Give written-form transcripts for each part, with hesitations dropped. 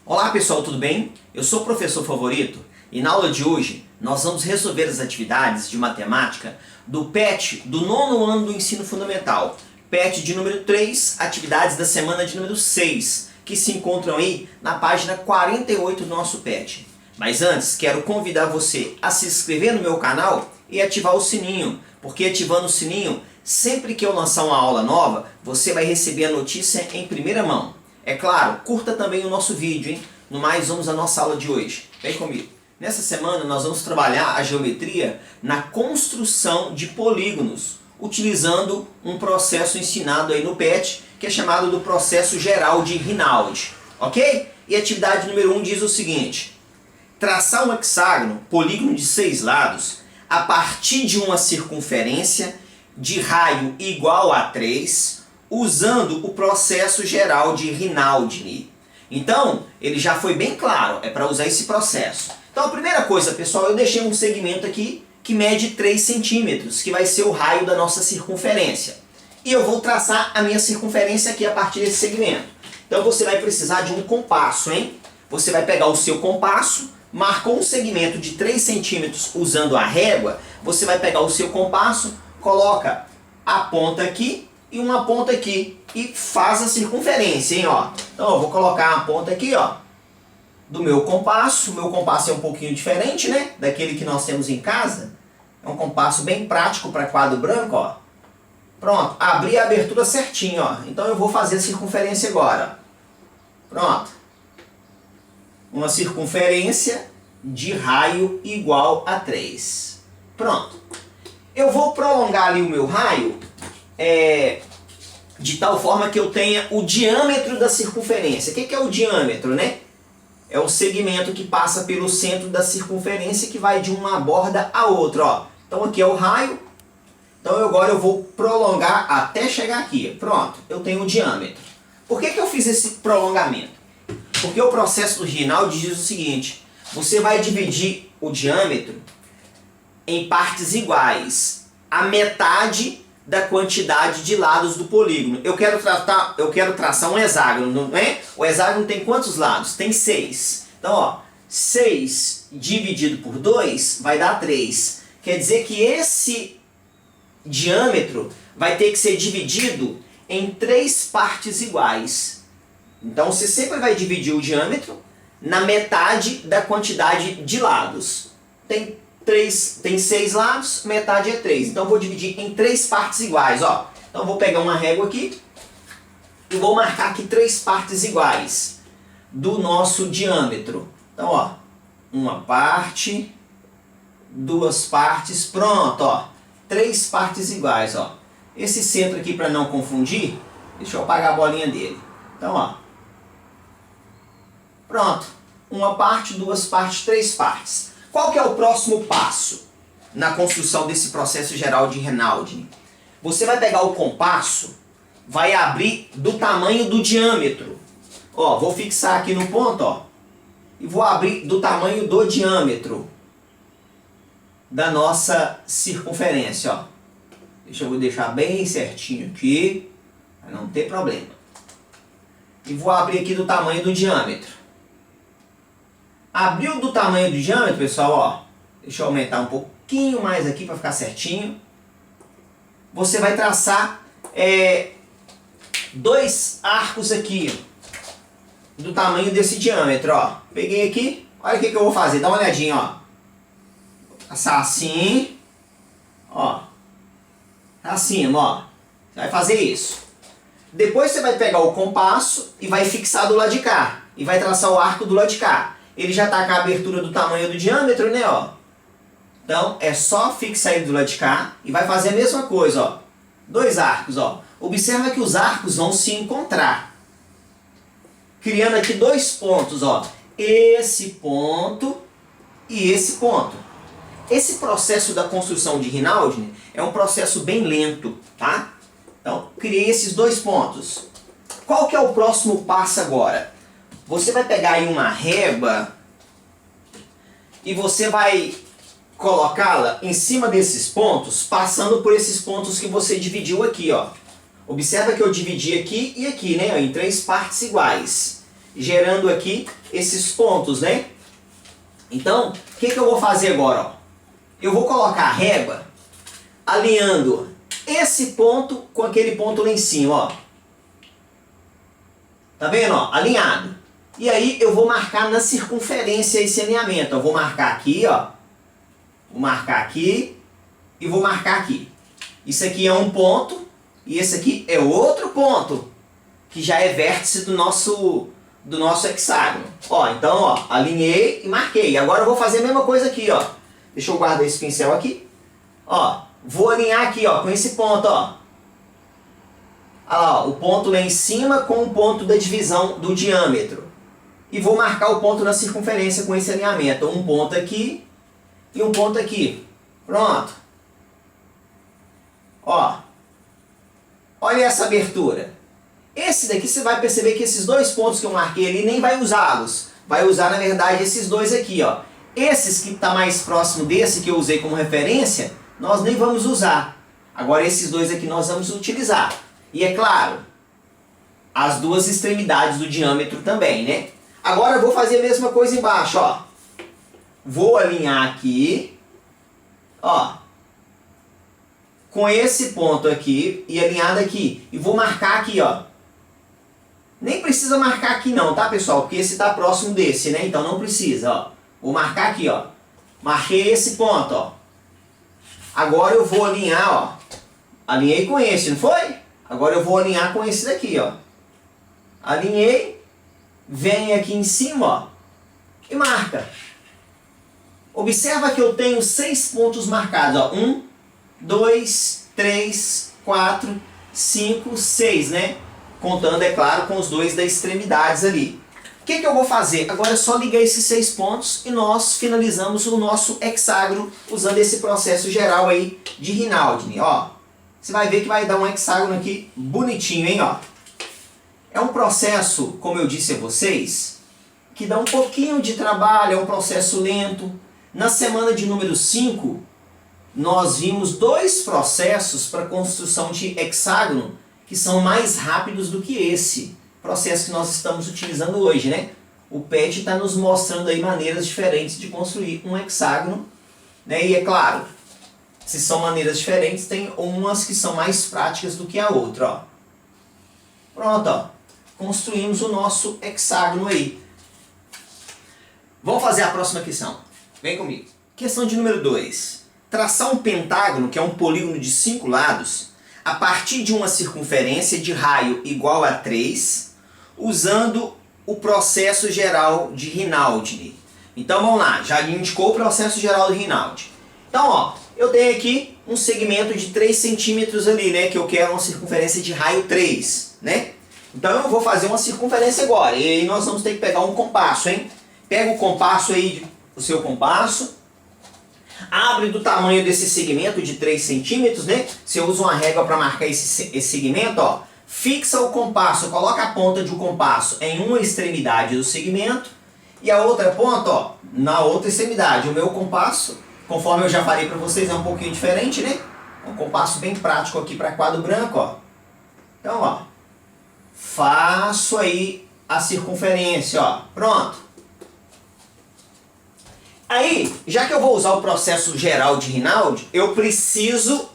Olá pessoal, tudo bem? Eu sou o professor Favorito e na aula de hoje nós vamos resolver as atividades de matemática do PET do 9º ano do ensino fundamental. PET de número 3, atividades da semana de número 6, que se encontram aí na página 48 do nosso PET. Mas antes, quero convidar você a se inscrever no meu canal e ativar o sininho, porque ativando o sininho, sempre que eu lançar uma aula nova, você vai receber a notícia em primeira mão. É claro, curta também o nosso vídeo, hein? No mais, vamos à nossa aula de hoje. Vem comigo. Nessa semana, nós vamos trabalhar a geometria na construção de polígonos, utilizando um processo ensinado aí no PET, que é chamado do processo geral de Rinaldi. Ok? E a atividade número 1 diz o seguinte: traçar um hexágono, polígono de 6 lados, a partir de uma circunferência de raio igual a 3, usando o processo geral de Rinaldi. Então, ele já foi bem claro, é para usar esse processo. Então, a primeira coisa, pessoal, eu deixei um segmento aqui que mede 3 centímetros, que vai ser o raio da nossa circunferência. E eu vou traçar a minha circunferência aqui a partir desse segmento. Então, você vai precisar de um compasso, hein? Você vai pegar o seu compasso, marcou um segmento de 3 centímetros usando a régua, você vai pegar o seu compasso, coloca a ponta aqui e uma ponta aqui e faz a circunferência, hein, ó. Então eu vou colocar a ponta aqui, ó, do meu compasso. O meu compasso é um pouquinho diferente, né, daquele que nós temos em casa. É um compasso bem prático para quadro branco, ó. Pronto, abri a abertura certinho, ó. Então eu vou fazer a circunferência agora. Pronto. Uma circunferência de raio igual a 3. Pronto. Eu vou prolongar ali o meu raio de tal forma que eu tenha o diâmetro da circunferência. O que é o diâmetro, né? É o segmento que passa pelo centro da circunferência que vai de uma borda a outra, ó. Então aqui é o raio. Então agora eu vou prolongar até chegar aqui. Pronto, eu tenho o diâmetro. Por que eu fiz esse prolongamento? Porque o processo do Rinaldi diz o seguinte: você vai dividir o diâmetro em partes iguais, a metade da quantidade de lados do polígono. Eu quero traçar um hexágono, não é? O hexágono tem quantos lados? Tem 6. Então, ó, 6 dividido por 2 vai dar 3. Quer dizer que esse diâmetro vai ter que ser dividido em 3 partes iguais. Então, você sempre vai dividir o diâmetro na metade da quantidade de lados. Tem 6 lados, metade é 3. Então eu vou dividir em 3 partes iguais, ó. Então eu vou pegar uma régua aqui e vou marcar aqui 3 partes iguais do nosso diâmetro. Então, ó, uma parte, 2 partes, pronto, ó. 3 partes iguais, ó. Esse centro aqui, para não confundir, deixa eu apagar a bolinha dele. Então, ó. Pronto. Uma parte, 2 partes, 3 partes. Qual que é o próximo passo na construção desse processo geral de Rinaldi? Você vai pegar o compasso, vai abrir do tamanho do diâmetro. Ó, vou fixar aqui no ponto, ó, e vou abrir do tamanho do diâmetro da nossa circunferência, ó. Eu vou deixar bem certinho aqui, para não ter problema. E vou abrir aqui do tamanho do diâmetro. Abriu do tamanho do diâmetro, pessoal, ó. Deixa eu aumentar um pouquinho mais aqui para ficar certinho. Você vai traçar 2 arcos aqui, do tamanho desse diâmetro, ó. Peguei aqui, olha o que eu vou fazer, dá uma olhadinha, ó. Vou traçar assim, ó. Acima, ó. Você vai fazer isso. Depois você vai pegar o compasso e vai fixar do lado de cá. E vai traçar o arco do lado de cá. Ele já está com a abertura do tamanho do diâmetro, né, ó. Então, é só fixar ele do lado de cá e vai fazer a mesma coisa, ó. 2 arcos, ó. Observa que os arcos vão se encontrar, criando aqui 2 pontos, ó. Esse ponto e esse ponto. Esse processo da construção de Rinaldi é um processo bem lento, tá? Então, criei esses 2 pontos. Qual que é o próximo passo agora? Você vai pegar aí uma régua e você vai colocá-la em cima desses pontos, passando por esses pontos que você dividiu aqui, ó. Observa que eu dividi aqui e aqui, né, em 3 partes iguais, gerando aqui esses pontos, né? Então, o que eu vou fazer agora, ó? Eu vou colocar a régua alinhando esse ponto com aquele ponto lá em cima, ó. Tá vendo, ó? Alinhado. E aí eu vou marcar na circunferência esse alinhamento. Eu vou marcar aqui, ó. Vou marcar aqui e vou marcar aqui. Isso aqui é um ponto e esse aqui é outro ponto, que já é vértice do nosso hexágono. Ó, então, ó, alinhei e marquei. Agora eu vou fazer a mesma coisa aqui, ó. Deixa eu guardar esse pincel aqui. Ó, vou alinhar aqui, ó, com esse ponto, ó. Olha lá, ó, o ponto lá em cima com o ponto da divisão do diâmetro. E vou marcar o ponto na circunferência com esse alinhamento. Um ponto aqui e um ponto aqui. Pronto. Ó. Olha essa abertura. Esse daqui você vai perceber que esses 2 pontos que eu marquei ali nem vai usá-los. Vai usar, na verdade, esses 2 aqui, ó. Esses que está mais próximo desse que eu usei como referência, nós nem vamos usar. Agora esses 2 aqui nós vamos utilizar. E é claro, as 2 extremidades do diâmetro também, né? Agora eu vou fazer a mesma coisa embaixo, ó. Vou alinhar aqui, ó, com esse ponto aqui e alinhado aqui. E vou marcar aqui, ó. Nem precisa marcar aqui não, tá, pessoal? Porque esse está próximo desse, né? Então não precisa, ó. Vou marcar aqui, ó. Marquei esse ponto, ó. Agora eu vou alinhar, ó. Alinhei com esse, não foi? Agora eu vou alinhar com esse daqui, ó. Alinhei. Vem aqui em cima, ó. E marca. Observa que eu tenho 6 pontos marcados, ó. 1, 2, 3, 4, 5, 6, né? Contando, é claro, com os 2 das extremidades ali. O que eu vou fazer? Agora é só ligar esses 6 pontos e nós finalizamos o nosso hexágono usando esse processo geral aí de Rinaldi, ó. Você vai ver que vai dar um hexágono aqui bonitinho, hein, ó. É um processo, como eu disse a vocês, que dá um pouquinho de trabalho, é um processo lento. Na semana de número 5, nós vimos 2 processos para construção de hexágono que são mais rápidos do que esse processo que nós estamos utilizando hoje, né? O PET está nos mostrando aí maneiras diferentes de construir um hexágono, né? E é claro, se são maneiras diferentes, tem umas que são mais práticas do que a outra, ó. Pronto, ó. Construímos o nosso hexágono aí. Vamos fazer a próxima questão. Vem comigo. Questão de número 2. Traçar um pentágono, que é um polígono de 5 lados, a partir de uma circunferência de raio igual a 3, usando o processo geral de Rinaldi. Então vamos lá, já indicou o processo geral de Rinaldi. Então, ó, eu tenho aqui um segmento de 3 centímetros ali, né, que eu quero uma circunferência de raio 3, né? Então eu vou fazer uma circunferência agora, e aí nós vamos ter que pegar um compasso, hein? Pega o compasso aí, o seu compasso, abre do tamanho desse segmento de 3 centímetros, né? Você usa uma régua para marcar esse segmento, ó. Fixa o compasso, coloca a ponta de um compasso em uma extremidade do segmento e a outra ponta, ó, na outra extremidade. O meu compasso, conforme eu já falei para vocês, é um pouquinho diferente, né? Um compasso bem prático aqui para quadro branco, ó. Então, ó, faço aí a circunferência, ó. Pronto. Aí, já que eu vou usar o processo geral de Rinaldi, eu preciso,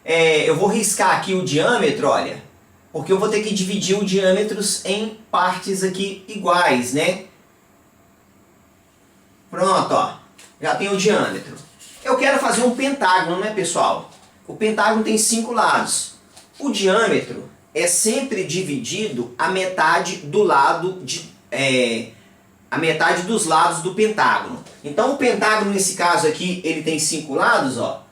eu vou riscar aqui o diâmetro, olha, porque eu vou ter que dividir o diâmetros em partes aqui iguais, né? Pronto, ó, já tem o diâmetro. Eu quero fazer um pentágono, né, pessoal? O pentágono tem 5 lados. O diâmetro é sempre dividido a metade do lado a metade dos lados do pentágono. Então o pentágono nesse caso aqui, ele tem 5 lados, ó.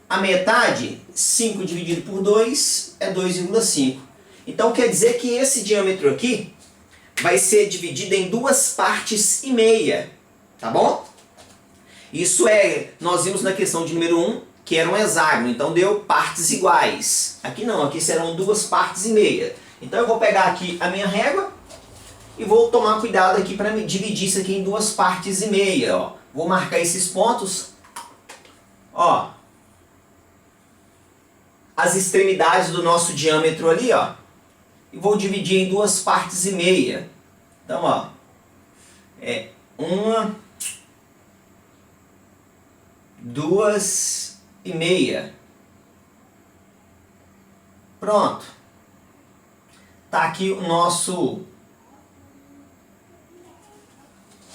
A metade, 5 dividido por 2 é 2,5. Então quer dizer que esse diâmetro aqui vai ser dividido em 2 partes e meia, tá bom? Isso nós vimos na questão de número 1, que era um hexágono, então deu partes iguais. Aqui não, aqui serão 2 partes e meia. Então eu vou pegar aqui a minha régua e vou tomar cuidado aqui para dividir isso aqui em 2 partes e meia, ó. Vou marcar esses pontos ó, as extremidades do nosso diâmetro ali, ó, e vou dividir em 2 partes e meia. Então, ó, é 1, 2 e meia. Pronto. Tá aqui o nosso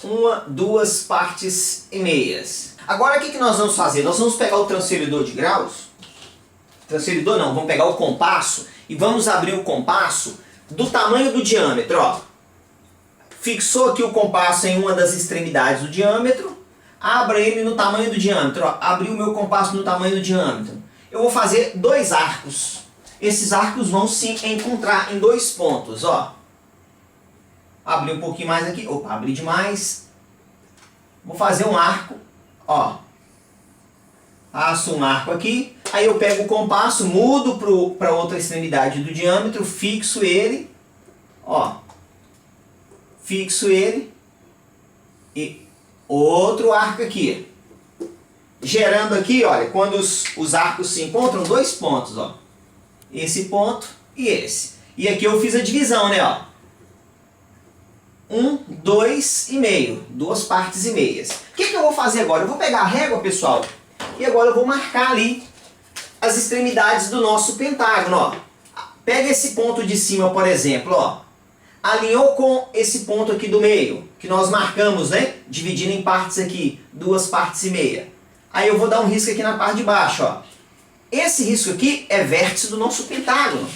1, 2 partes e meias. Agora o que nós vamos fazer? Nós vamos pegar o transferidor de graus. Transferidor não, vamos pegar o compasso e vamos abrir o compasso do tamanho do diâmetro, ó. Fixou aqui o compasso em uma das extremidades do diâmetro, abra ele no tamanho do diâmetro, ó. Abri o meu compasso no tamanho do diâmetro. Eu vou fazer 2 arcos. Esses arcos vão se encontrar em 2 pontos, ó. Abri um pouquinho mais aqui, opa, abri demais. Vou fazer um arco, ó. Faço um arco aqui, aí eu pego o compasso, mudo para outra extremidade do diâmetro, fixo ele, ó. Fixo ele e outro arco aqui. Gerando aqui, olha, quando os arcos se encontram, 2 pontos, ó. Esse ponto e esse. E aqui eu fiz a divisão, né, ó. 1, 2 e meio, 2 partes e meias. O que eu vou fazer agora? Eu vou pegar a régua, pessoal, e agora eu vou marcar ali as extremidades do nosso pentágono, ó. Pega esse ponto de cima, por exemplo, ó. Alinhou com esse ponto aqui do meio, que nós marcamos, né? Dividindo em partes aqui, 2 partes e meia. Aí eu vou dar um risco aqui na parte de baixo, ó. Esse risco aqui é vértice do nosso pentágono.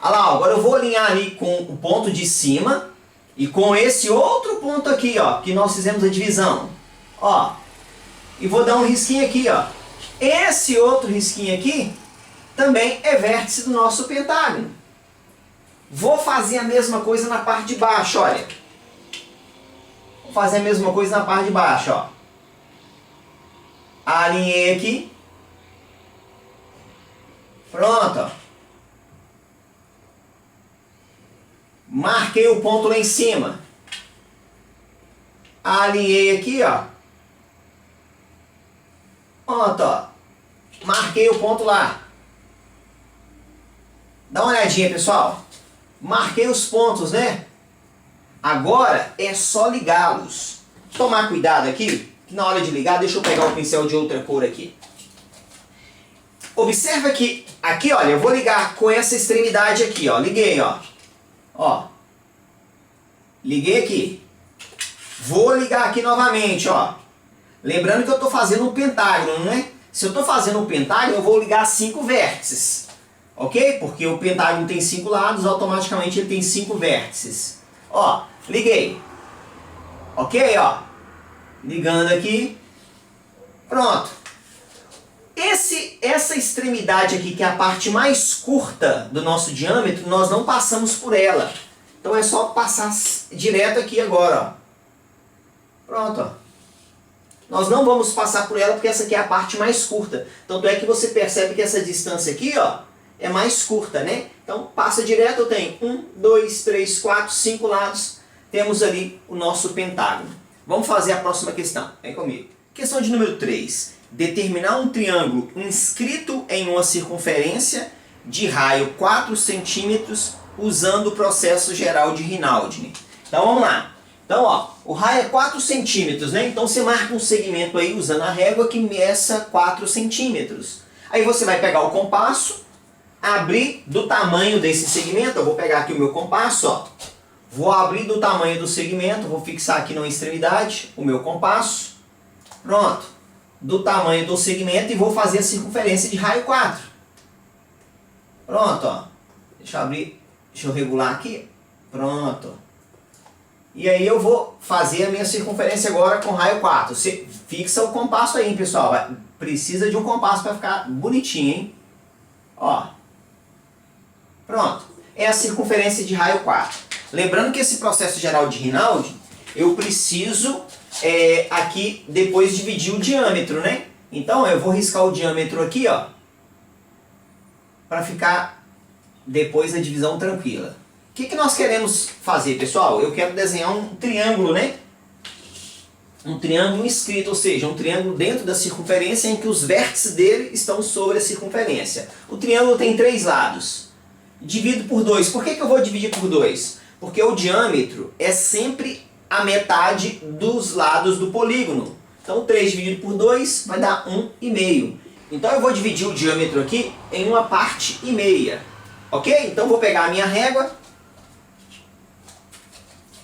Olha lá, ó, agora eu vou alinhar ali com o ponto de cima e com esse outro ponto aqui, ó, que nós fizemos a divisão. Ó, e vou dar um risquinho aqui, ó. Esse outro risquinho aqui também é vértice do nosso pentágono. Vou fazer a mesma coisa na parte de baixo, olha. Vou fazer a mesma coisa na parte de baixo, ó. Alinhei aqui. Pronto, ó. Marquei o ponto lá em cima. Alinhei aqui, ó. Pronto, ó. Marquei o ponto lá. Dá uma olhadinha, pessoal. Marquei os pontos, né? Agora é só ligá-los. Tomar cuidado aqui, que na hora de ligar, deixa eu pegar o pincel de outra cor aqui. Observa que aqui, olha, eu vou ligar com essa extremidade aqui, ó. Liguei, ó. Ó. Liguei aqui. Vou ligar aqui novamente, ó. Lembrando que eu estou fazendo um pentágono, né? Se eu estou fazendo um pentágono, eu vou ligar 5 vértices. Ok? Porque o pentágono tem 5 lados, automaticamente ele tem 5 vértices. Ó, liguei. Ok, ó. Ligando aqui. Pronto. Essa extremidade aqui, que é a parte mais curta do nosso diâmetro, nós não passamos por ela. Então é só passar direto aqui agora, ó. Pronto, ó. Nós não vamos passar por ela porque essa aqui é a parte mais curta. Tanto é que você percebe que essa distância aqui, ó, é mais curta, né? Então passa direto, eu tenho 1, 2, 3, 4, 5 lados. Temos ali o nosso pentágono. Vamos fazer a próxima questão. Vem comigo. Questão de número 3. Determinar um triângulo inscrito em uma circunferência de raio 4 centímetros usando o processo geral de Rinaldi. Então vamos lá. Então, ó, o raio é 4 centímetros, né? Então você marca um segmento aí usando a régua que meça 4 centímetros. Aí você vai pegar o compasso, abrir do tamanho desse segmento. Eu vou pegar aqui o meu compasso, ó. Vou abrir do tamanho do segmento, vou fixar aqui na extremidade o meu compasso. Pronto. Do tamanho do segmento e vou fazer a circunferência de raio 4. Pronto, ó. Deixa eu abrir, deixa eu regular aqui. Pronto. E aí eu vou fazer a minha circunferência agora com raio 4. Você fixa o compasso aí, hein, pessoal. Precisa de um compasso para ficar bonitinho, hein? Ó. Pronto. É a circunferência de raio 4. Lembrando que esse processo geral de Rinaldi, eu preciso aqui depois dividir o diâmetro, né? Então eu vou riscar o diâmetro aqui, ó, para ficar depois a divisão tranquila. O que nós queremos fazer, pessoal? Eu quero desenhar um triângulo, né? um triângulo inscrito, ou seja, um triângulo dentro da circunferência em que os vértices dele estão sobre a circunferência. O triângulo tem 3 lados. Divido por 2. Por que eu vou dividir por 2? Porque o diâmetro é sempre a metade dos lados do polígono. Então 3 dividido por 2 vai dar 1,5. Então eu vou dividir o diâmetro aqui em uma parte e meia. Ok? Então vou pegar a minha régua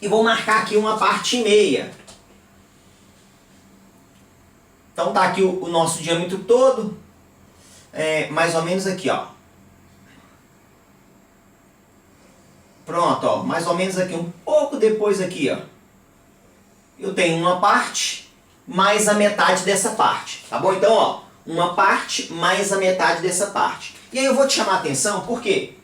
e vou marcar aqui uma parte e meia. Então tá aqui o nosso diâmetro todo, mais ou menos aqui, ó. Pronto, ó, mais ou menos aqui, um pouco depois aqui, ó. Eu tenho uma parte mais a metade dessa parte, tá bom? Então, ó, uma parte mais a metade dessa parte. E aí eu vou te chamar a atenção porque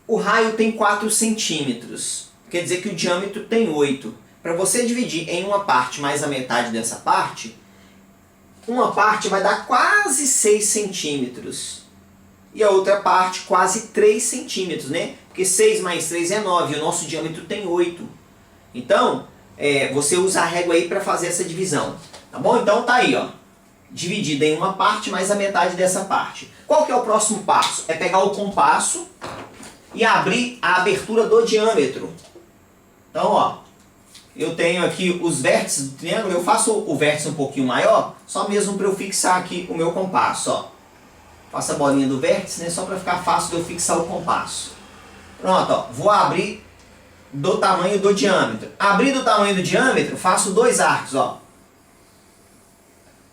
o raio tem 4 centímetros, quer dizer que o diâmetro tem 8. Para você dividir em uma parte mais a metade dessa parte, uma parte vai dar quase 6 centímetros. E a outra parte quase 3 centímetros, né? Porque 6 mais 3 é 9 e o nosso diâmetro tem 8. Então, você usa a régua aí para fazer essa divisão. Tá bom? Então tá aí, ó. Dividida em uma parte mais a metade dessa parte. Qual que é o próximo passo? É pegar o compasso e abrir a abertura do diâmetro. Então, ó. Eu tenho aqui os vértices do triângulo, eu faço o vértice um pouquinho maior, só mesmo para eu fixar aqui o meu compasso, ó. Faço a bolinha do vértice, né, só para ficar fácil de eu fixar o compasso. Pronto, ó, vou abrir do tamanho do diâmetro. Abrir do tamanho do diâmetro, faço 2 arcos, ó.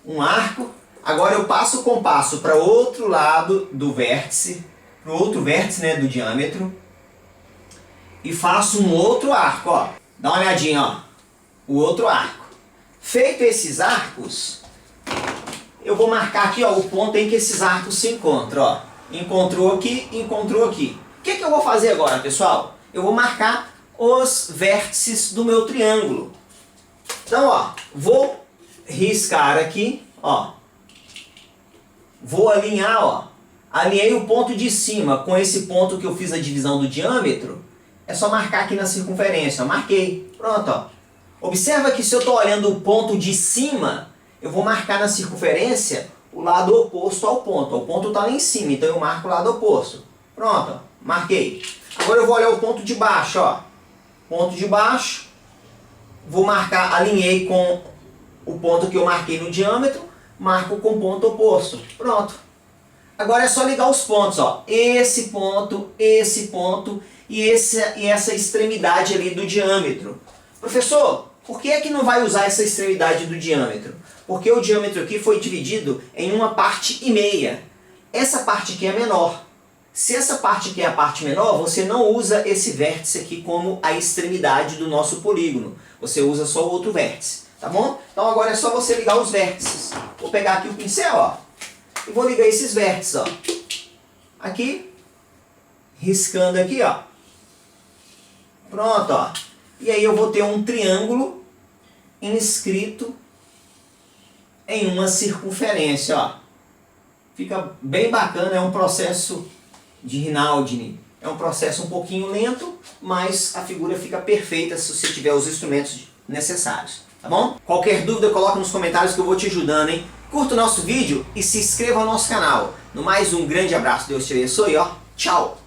Um arco, agora eu passo o compasso para o outro lado do vértice, para o outro vértice, né, do diâmetro, e faço um outro arco, ó. Dá uma olhadinha, ó. O outro arco. Feito esses arcos, eu vou marcar aqui, ó, o ponto em que esses arcos se encontram, ó. Encontrou aqui, encontrou aqui. O que eu vou fazer agora, pessoal? Eu vou marcar os vértices do meu triângulo. Então, ó, vou riscar aqui, ó. Vou alinhar, ó. Alinhei o ponto de cima com esse ponto que eu fiz a divisão do diâmetro. É só marcar aqui na circunferência. Marquei. Pronto, ó. Observa que se eu estou olhando o ponto de cima, eu vou marcar na circunferência o lado oposto ao ponto. O ponto está lá em cima, então eu marco o lado oposto. Pronto, ó. Marquei. Agora eu vou olhar o ponto de baixo, ó. Ponto de baixo. Vou marcar, alinhei com o ponto que eu marquei no diâmetro, marco com o ponto oposto. Pronto. Agora é só ligar os pontos, ó. Esse ponto e essa extremidade ali do diâmetro. Professor, por que é que não vai usar essa extremidade do diâmetro? Porque o diâmetro aqui foi dividido em uma parte e meia. Essa parte aqui é menor. Se essa parte aqui é a parte menor, você não usa esse vértice aqui como a extremidade do nosso polígono. Você usa só o outro vértice, tá bom? Então agora é só você ligar os vértices. Vou pegar aqui o pincel, ó, e vou ligar esses vértices, ó. Aqui, riscando aqui, ó. Pronto, ó. E aí eu vou ter um triângulo inscrito em uma circunferência, ó. Fica bem bacana, é um processo de Rinaldi. É um processo um pouquinho lento, mas a figura fica perfeita se você tiver os instrumentos necessários, tá bom? Qualquer dúvida, coloca nos comentários que eu vou te ajudando, hein? Curta o nosso vídeo e se inscreva no nosso canal. No mais, um grande abraço, Deus te abençoe, ó. Tchau!